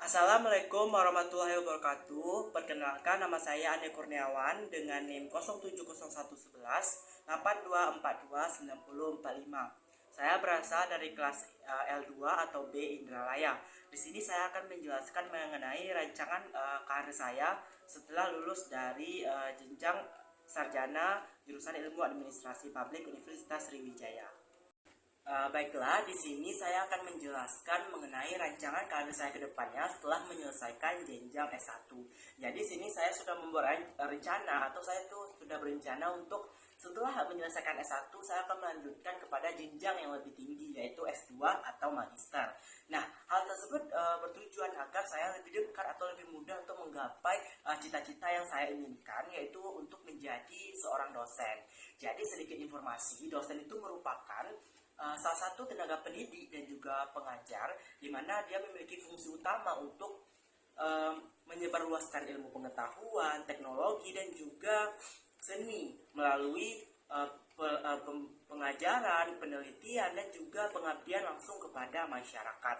Assalamualaikum warahmatullahi wabarakatuh. Perkenalkan, nama saya Ane Kurniawan dengan NIM 070111 82429045. Saya berasal dari kelas L2 atau B Indralaya. Di sini saya akan menjelaskan mengenai rancangan karir saya setelah lulus dari jenjang sarjana jurusan Ilmu Administrasi Publik Universitas Sriwijaya. Baiklah, di sini saya akan menjelaskan mengenai rancangan karir saya ke depannya setelah menyelesaikan jenjang S1. Jadi sini saya sudah membuat rencana atau saya tuh sudah berencana untuk setelah menyelesaikan S1 saya akan melanjutkan kepada jenjang yang lebih tinggi yaitu S2 atau magister. Nah, hal tersebut bertujuan agar saya lebih dekat atau lebih mudah untuk menggapai cita-cita yang saya inginkan yaitu untuk menjadi seorang dosen. Jadi sedikit informasi, dosen itu merupakan salah satu tenaga pendidik dan juga pengajar, di mana dia memiliki fungsi utama untuk menyebarluaskan ilmu pengetahuan, teknologi, dan juga seni melalui pengajaran, penelitian, dan juga pengabdian langsung kepada masyarakat.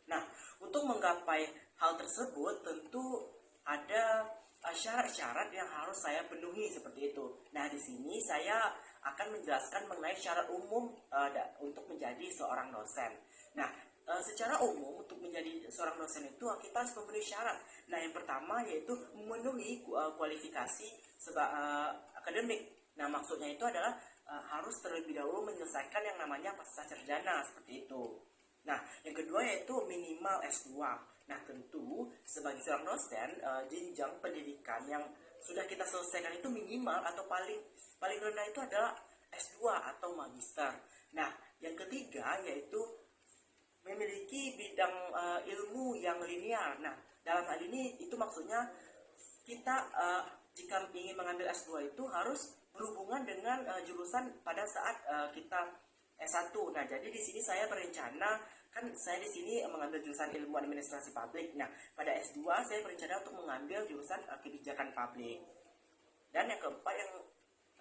Nah, untuk menggapai hal tersebut tentu ada syarat-syarat yang harus saya penuhi seperti itu. Nah, di sini saya akan menjelaskan mengenai syarat umum untuk menjadi seorang dosen. Nah, secara umum untuk menjadi seorang dosen itu kita harus memenuhi syarat. Nah, yang pertama yaitu memenuhi kualifikasi akademik. Nah, maksudnya itu adalah harus terlebih dahulu menyelesaikan yang namanya pasca sarjana seperti itu. Nah, yang kedua yaitu minimal S2. Nah, tentu sebagai seorang dosen, jenjang pendidikan yang sudah kita selesaikan itu minimal atau paling rendah itu adalah S2 atau magister. Nah, yang ketiga yaitu memiliki bidang ilmu yang linear. Nah, dalam hal ini itu maksudnya kita jika ingin mengambil S2 itu harus berhubungan dengan jurusan pada saat kita S1. Nah, jadi di sini saya berencana, kan saya di sini mengambil jurusan Ilmu Administrasi Publik. Nah, pada S2 saya berencana untuk mengambil jurusan Kebijakan Publik. Dan yang keempat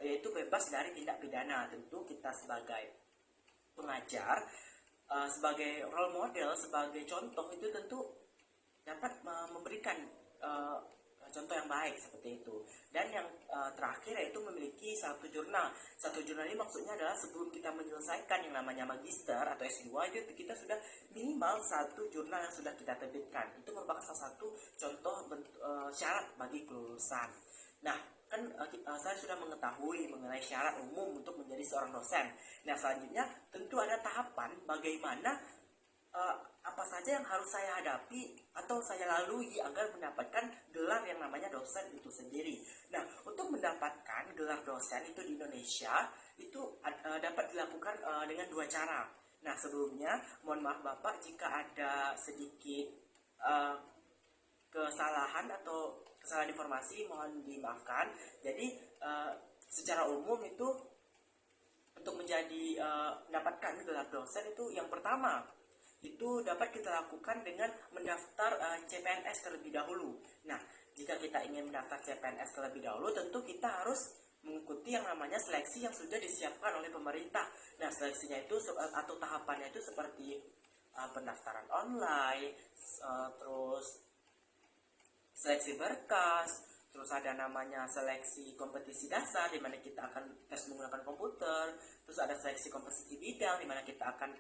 yaitu bebas dari tindak pidana. Tentu kita sebagai pengajar, sebagai role model, sebagai contoh itu tentu dapat memberikan contoh yang baik seperti itu. Dan yang terakhir yaitu memiliki satu jurnal. Satu jurnal ini maksudnya adalah sebelum kita menyelesaikan yang namanya magister atau S2 itu kita sudah minimal satu jurnal yang sudah kita terbitkan. Itu merupakan salah satu contoh syarat bagi kelulusan. Nah, kan saya sudah mengetahui mengenai syarat umum untuk menjadi seorang dosen. Nah, selanjutnya tentu ada tahapan bagaimana apa saja yang harus saya hadapi atau saya lalui agar mendapatkan gelar yang namanya dosen itu sendiri. Nah, untuk mendapatkan gelar dosen itu di Indonesia itu dapat dilakukan dengan dua cara. Nah, sebelumnya mohon maaf Bapak jika ada sedikit kesalahan atau kesalahan informasi, mohon dimaafkan. Jadi secara umum itu untuk menjadi mendapatkan gelar dosen itu yang pertama itu dapat kita lakukan dengan mendaftar CPNS terlebih dahulu. Nah, jika kita ingin mendaftar CPNS terlebih dahulu, tentu kita harus mengikuti yang namanya seleksi yang sudah disiapkan oleh pemerintah. Nah, seleksinya itu atau tahapannya itu seperti pendaftaran online, terus seleksi berkas, terus ada namanya seleksi kompetisi dasar di mana kita akan tes menggunakan komputer, terus ada seleksi kompetensi bidang di mana kita akan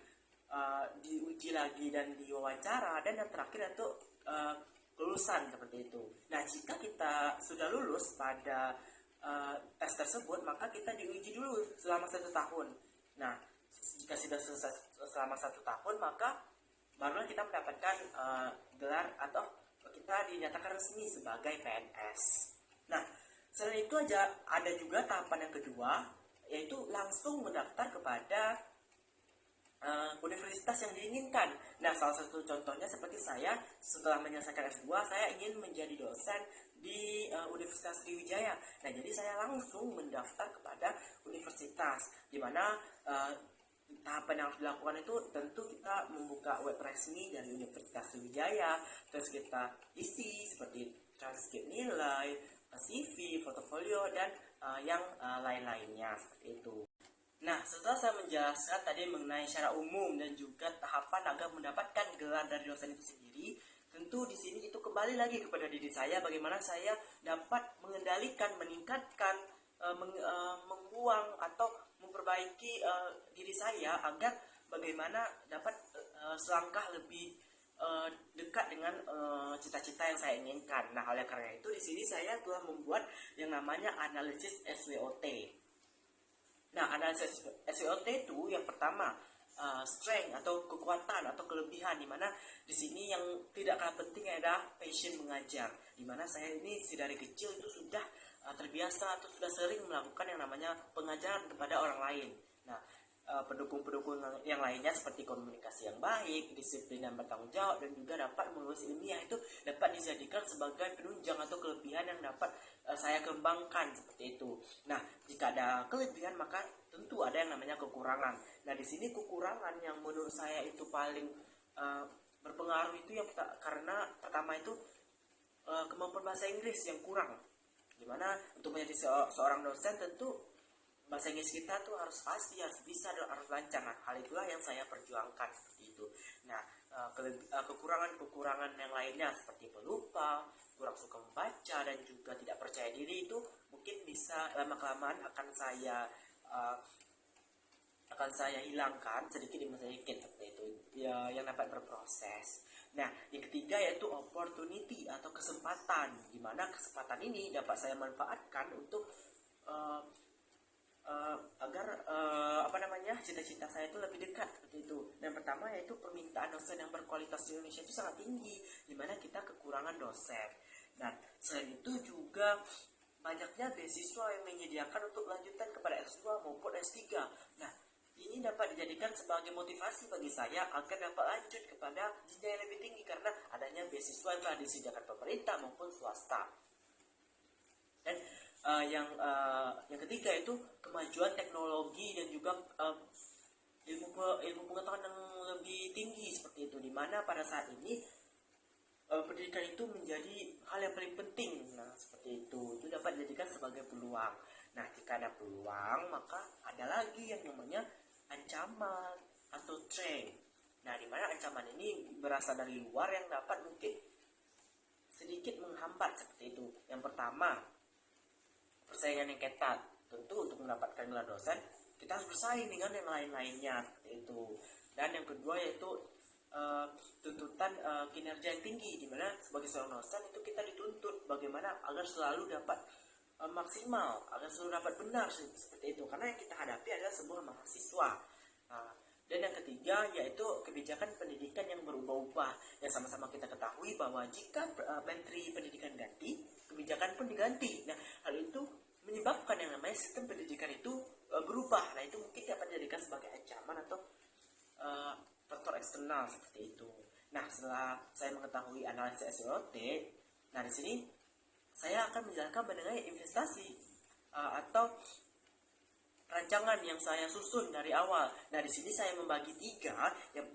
diuji lagi dan diwawancara, dan yang terakhir itu kelulusan seperti itu. Nah, jika kita sudah lulus pada tes tersebut, maka kita diuji dulu selama 1 tahun. Nah, jika sudah selesai selama 1 tahun, maka barulah kita mendapatkan gelar atau kita dinyatakan resmi sebagai PNS. Nah, selain itu ada juga tahapan yang kedua, yaitu langsung mendaftar kepada universitas yang diinginkan. Nah, salah satu contohnya seperti saya setelah menyelesaikan S2, saya ingin menjadi dosen di Universitas Sriwijaya. Nah, jadi saya langsung mendaftar kepada universitas, di mana tahapan yang harus dilakukan itu tentu kita membuka web resmi dari Universitas Sriwijaya, terus kita isi seperti transkrip nilai, CV, portofolio, dan yang lain-lainnya seperti itu. Nah, setelah saya menjelaskan tadi mengenai syarat umum dan juga tahapan agar mendapatkan gelar dari dosen itu sendiri, tentu di sini itu kembali lagi kepada diri saya, bagaimana saya dapat mengendalikan, meningkatkan, membuang atau memperbaiki diri saya agar bagaimana dapat selangkah lebih dekat dengan cita-cita yang saya inginkan. Nah, oleh karena itu di sini saya telah membuat yang namanya analisis SWOT. Nah, analisis SWOT itu yang pertama strength atau kekuatan atau kelebihan, dimana di sini yang tidak kalah penting adalah passion mengajar, dimana saya ini dari kecil itu sudah terbiasa atau sudah sering melakukan yang namanya pengajaran kepada orang lain. Nah, pendukung-pendukung yang lainnya seperti komunikasi yang baik, disiplin dan bertanggung jawab, dan juga dapat menulis ilmiah itu dapat dijadikan sebagai penunjang atau kelebihan yang dapat saya kembangkan seperti itu. Nah, jika ada kelebihan maka tentu ada yang namanya kekurangan. Nah, di sini kekurangan yang menurut saya itu paling berpengaruh itu yang karena pertama itu kemampuan bahasa Inggris yang kurang. Dimana untuk menjadi seorang dosen tentu bahasa Inggris kita tuh harus fasih, harus bisa, dan harus lancar. Nah, hal itulah yang saya perjuangkan seperti itu. Nah, kekurangan-kekurangan yang lainnya seperti pelupa, kurang suka membaca, dan juga tidak percaya diri itu mungkin bisa lama-kelamaan akan saya hilangkan sedikit demi sedikit seperti itu ya, yang dapat berproses. Nah, yang ketiga yaitu opportunity atau kesempatan, di mana kesempatan ini dapat saya manfaatkan untuk agar cita-cita saya itu lebih dekat seperti itu. Yang pertama yaitu permintaan dosen yang berkualitas di Indonesia itu sangat tinggi, di mana kita kekurangan dosen. Dan selain itu juga banyaknya beasiswa yang menyediakan untuk lanjutan kepada S2 maupun S3. Nah, ini dapat dijadikan sebagai motivasi bagi saya agar dapat lanjut kepada jenjang yang lebih tinggi karena adanya beasiswa yang telah disediakan pemerintah maupun swasta. Dan yang ketiga itu kemajuan teknologi dan juga ilmu pengetahuan yang lebih tinggi seperti itu, dimana pada saat ini pendidikan itu menjadi hal yang paling penting. Nah, seperti itu dapat dijadikan sebagai peluang. Nah, jika ada peluang maka ada lagi yang namanya ancaman atau threat. Nah, dimana ancaman ini berasal dari luar yang dapat mungkin sedikit menghambat seperti itu. Yang pertama, persaingan yang ketat. Tentu untuk mendapatkan gelar dosen kita harus bersaing dengan yang lain-lainnya seperti itu. Dan yang kedua yaitu tuntutan kinerja yang tinggi, dimana sebagai seorang dosen itu kita dituntut bagaimana agar selalu dapat maksimal, agar selalu dapat benar seperti itu, karena yang kita hadapi adalah sebuah mahasiswa. Dan yang ketiga yaitu kebijakan pendidikan yang berubah-ubah, yang sama-sama kita ketahui bahwa jika menteri pendidikan ganti, kebijakan pun diganti. Nah, hal itu menyebabkan yang namanya sistem pendidikan itu berubah. Nah, itu mungkin dapat dijadikan sebagai ancaman atau faktor eksternal seperti itu. Nah, setelah saya mengetahui analisis SWOT, nah di sini saya akan menjelaskan mengenai investasi atau rancangan yang saya susun dari awal. Nah, di sini saya membagi 3,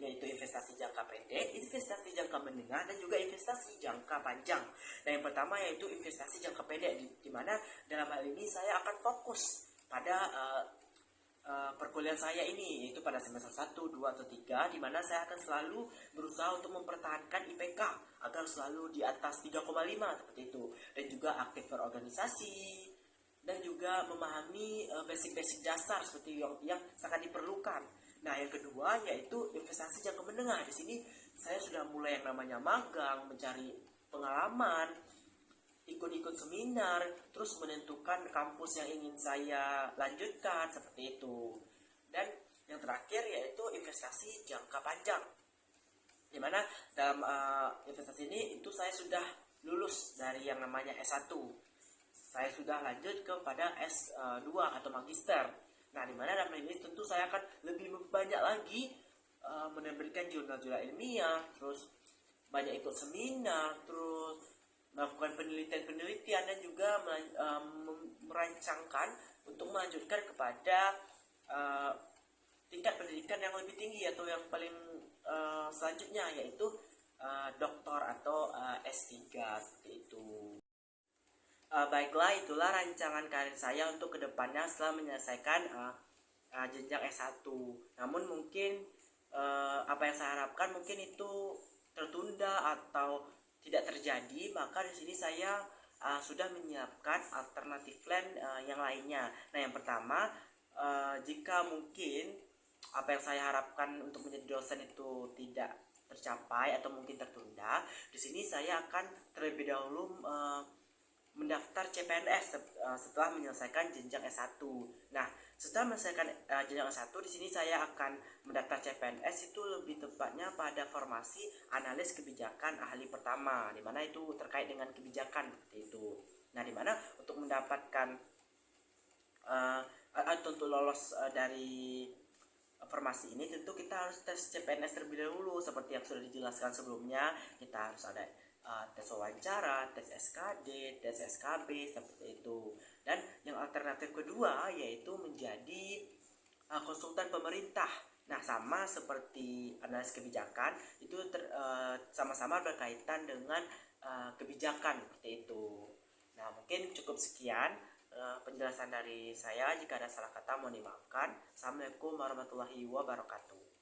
yaitu investasi jangka pendek, investasi jangka menengah, dan juga investasi jangka panjang. Nah, yang pertama yaitu investasi jangka pendek, di mana dalam hal ini saya akan fokus pada perkuliahan saya ini, yaitu pada semester 1, 2, atau 3, di mana saya akan selalu berusaha untuk mempertahankan IPK agar selalu di atas 3,5 seperti itu, dan juga aktif berorganisasi, dan juga memahami basic-basic dasar seperti yang sangat diperlukan. Nah, yang kedua yaitu investasi jangka menengah. Di sini saya sudah mulai yang namanya magang, mencari pengalaman, ikut-ikut seminar, terus menentukan kampus yang ingin saya lanjutkan seperti itu. Dan yang terakhir yaitu investasi jangka panjang, dimana dalam investasi ini itu saya sudah lulus dari yang namanya S1. Saya sudah lanjut kepada S2 atau magister. Nah, dimana dalam ini tentu saya akan lebih banyak lagi menerbitkan jurnal-jurnal ilmiah, terus banyak ikut seminar, terus melakukan penelitian-penelitian, dan juga merancangkan untuk melanjutkan kepada tingkat pendidikan yang lebih tinggi atau yang paling selanjutnya yaitu doktor atau S3 seperti itu. Baiklah, itulah rancangan karir saya untuk kedepannya setelah menyelesaikan jenjang S1. Namun mungkin apa yang saya harapkan mungkin itu tertunda atau tidak terjadi, maka di sini saya sudah menyiapkan alternatif plan yang lainnya. Nah, yang pertama, jika mungkin apa yang saya harapkan untuk menjadi dosen itu tidak tercapai atau mungkin tertunda, di sini saya akan terlebih dahulu mendaftar CPNS setelah menyelesaikan jenjang S1. Nah, setelah menyelesaikan jenjang S1, di sini saya akan mendaftar CPNS itu lebih tepatnya pada formasi analis kebijakan ahli pertama, di mana itu terkait dengan kebijakan seperti itu. Nah, di mana untuk mendapatkan atau untuk lolos dari formasi ini tentu kita harus tes CPNS terlebih dahulu seperti yang sudah dijelaskan sebelumnya. Kita harus ada tes wawancara, tes SKD, tes SKB seperti itu. Dan yang alternatif kedua yaitu menjadi konsultan pemerintah. Nah, sama seperti analis kebijakan itu sama-sama berkaitan dengan kebijakan seperti itu. Nah, mungkin cukup sekian penjelasan dari saya. Jika ada salah kata mohon dimaafkan. Assalamualaikum warahmatullahi wabarakatuh.